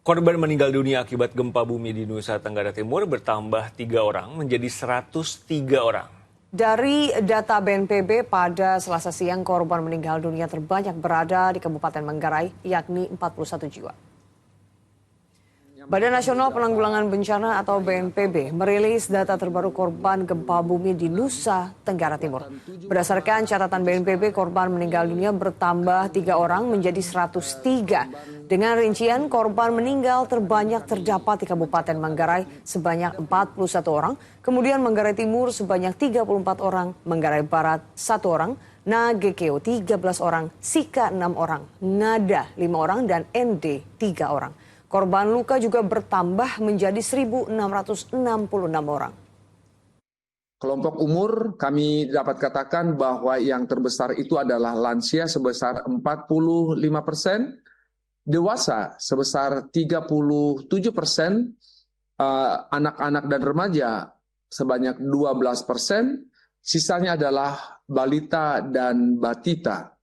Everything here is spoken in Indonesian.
Korban meninggal dunia akibat gempa bumi di Nusa Tenggara Timur bertambah 3 orang menjadi 103 orang. Dari data BNPB pada Selasa siang, korban meninggal dunia terbanyak berada di Kabupaten Manggarai, yakni 41 jiwa. Badan Nasional Penanggulangan Bencana atau BNPB merilis data terbaru korban gempa bumi di Nusa Tenggara Timur. Berdasarkan catatan BNPB, korban meninggal dunia bertambah 3 orang menjadi 103. Dengan rincian, korban meninggal terbanyak terdapat di Kabupaten Manggarai sebanyak 41 orang, kemudian Manggarai Timur sebanyak 34 orang, Manggarai Barat 1 orang, Nagekeo 13 orang, Sika 6 orang, Ngada 5 orang, dan ND 3 orang. Korban luka juga bertambah menjadi 1.666 orang. Kelompok umur kami dapat katakan bahwa yang terbesar itu adalah lansia sebesar 45%, dewasa sebesar 37%, anak-anak dan remaja sebanyak 12%, sisanya adalah balita dan batita.